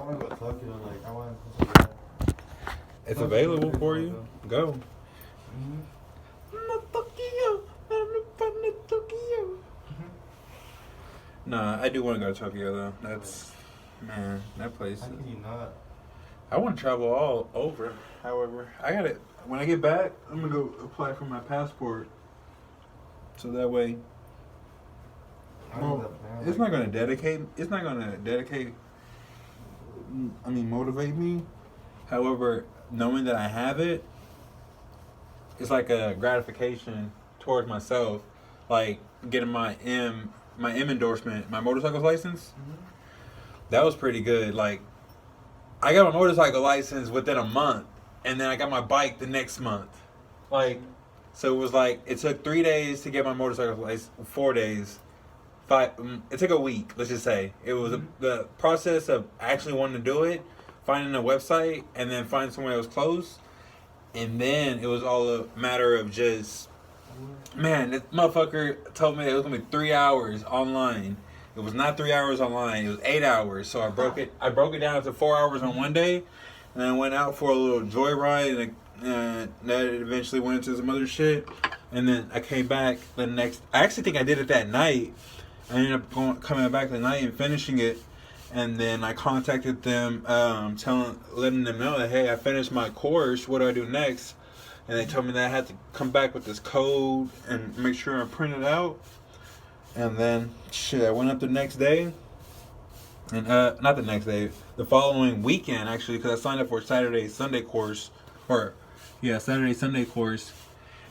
want to go Tokyo. Like, I want to go to It's available for you. Go. Mm-hmm. Nah, I do want to go to Tokyo though. That's man, that place. How can you not? I want to travel all over. However, I got it. When I get back, I'm gonna go apply for my passport. So that way, well, it's not gonna dedicate. It's not gonna dedicate. I mean, motivate me. However, knowing that I have it, it's like a gratification towards myself. Like getting my M endorsement, my motorcycle license. Mm-hmm. That was pretty good. Like, I got my motorcycle license within a month, and then I got my bike the next month. Like, so it was like it took 3 days to get my motorcycle license, 4 days, five. It took a week. Let's just say it was the process of actually wanting to do it, finding a website, and then finding somewhere that was close, and then it was all a matter of just. Man, this motherfucker told me it was gonna be 3 hours online. It was not 3 hours online. It was 8 hours. So I broke it. I broke it down to 4 hours on one day, and then I went out for a little joyride, and that eventually went into some other shit. And then I came back the next. I actually think I did it that night. I ended up coming back the night and finishing it, and then I contacted them, letting them know that hey, I finished my course. What do I do next? And they told me that I had to come back with this code and make sure I print it out. And then, shit, I went up the next day. And, not the next day, the following weekend, actually, because I signed up for a Saturday, Sunday course. Saturday, Sunday course.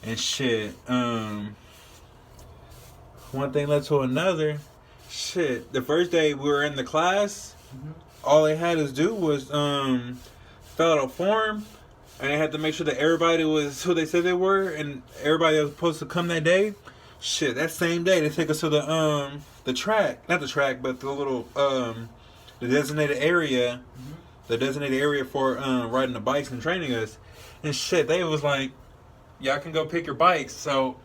And shit, one thing led to another. Shit, the first day we were in the class, all they had us do was, fill out a form. And they had to make sure that everybody was who they said they were, and everybody that was supposed to come that day. Shit, that same day they take us to the track, not the track, but the little the designated area, for riding the bikes and training us. And shit, they was like, y'all can go pick your bikes. So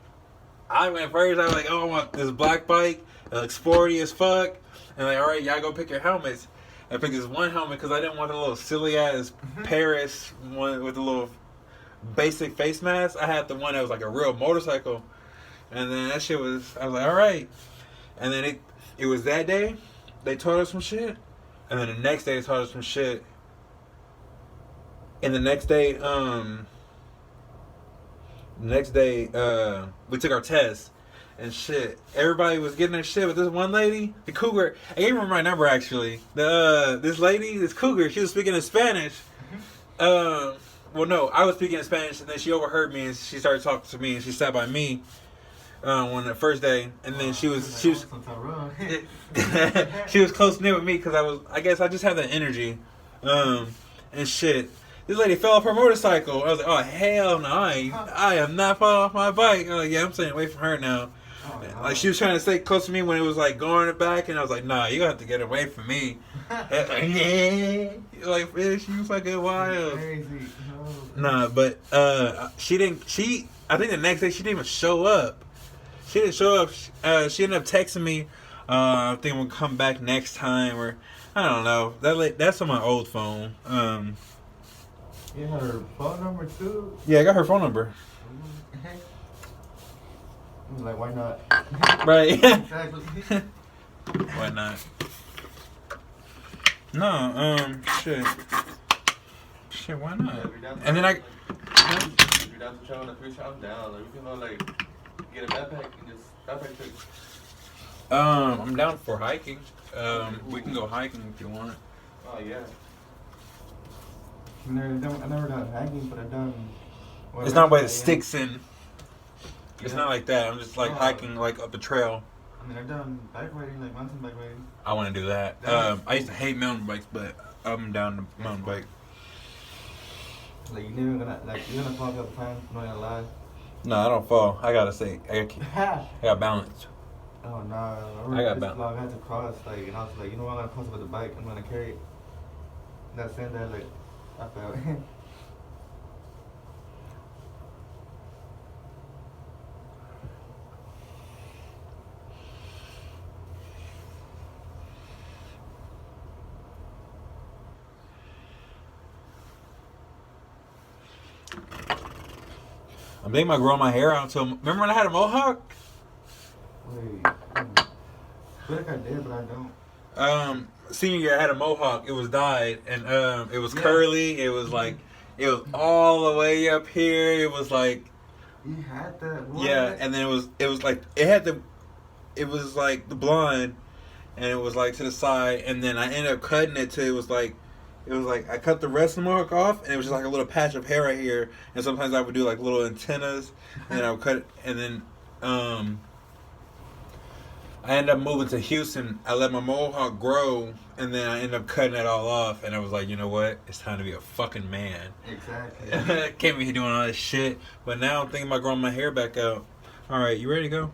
I went first. I was like, oh, I want this black bike. It looks sporty as fuck. And like, all right, y'all go pick your helmets. I picked this one helmet because I didn't want the little silly ass Paris one with the little basic face mask. I had the one that was like a real motorcycle, and then that shit was. I was like, all right. And then it was that day they taught us some shit, and then the next day they taught us some shit, and the next day we took our test. And shit, everybody was getting their shit, but this one lady, the cougar, I gave her my number actually. This lady, this cougar, she was speaking in Spanish. Well, no, I was speaking in Spanish, and then she overheard me, and she started talking to me, and she sat by me on the first day, and then she was she was close knit with me because I guess I just have that energy, and shit. This lady fell off her motorcycle. I was like, oh hell no, I am not falling off my bike. I was like, yeah, I'm staying away from her now. Like she was trying to stay close to me when it was like going back, and I was like, nah, you have to get away from me. Like, yeah, like bitch, you fucking wild. Nah, but she didn't. I think the next day she didn't even show up. She didn't show up. She ended up texting me. I think we'll come back next time, or I don't know. That's on my old phone. You had her phone number too? Yeah, I got her phone number. Like, why not? Right. Exactly. Why not? No, shit. Shit, why not? And then If you're down to travel in the future, I'm down. Like, we can like get a backpack and just backpack trip. I'm down for hiking. We can go hiking if you want. Oh yeah. I never done hiking, but I've done. It's not with sticks in. It's not like that. I'm just like hiking like up the trail. I mean, I've done bike riding, like mountain bike riding. I want to do that. I used to hate mountain bikes, but I'm down to mountain bike. Like you're gonna fall a couple times. I'm not gonna lie. No, I don't fall. I gotta say, I got balance. Oh no! I got balance. I had to cross, like, and I was like, you know what? I'm gonna cross with the bike. I'm gonna carry it. That same day, like, I fell. I'm thinking about growing my hair out until. Remember when I had a mohawk? Wait. I feel like I did, but I don't. Senior year I had a mohawk. It was dyed, and it was Yeah. curly. It was like, it was all the way up here. It was like, You had that. What? yeah, and then it was like it was like the blonde, and it was like to the side, and then I ended up cutting it to it was like I cut the rest of the mohawk off, and it was just like a little patch of hair right here, and sometimes I would do like little antennas, and then I would cut it, and then I ended up moving to Houston. I let my mohawk grow, and then I ended up cutting it all off, and I was like, you know what? It's time to be a fucking man. Exactly. Can't be doing all this shit. But now I'm thinking about growing my hair back out. All right, you ready to go?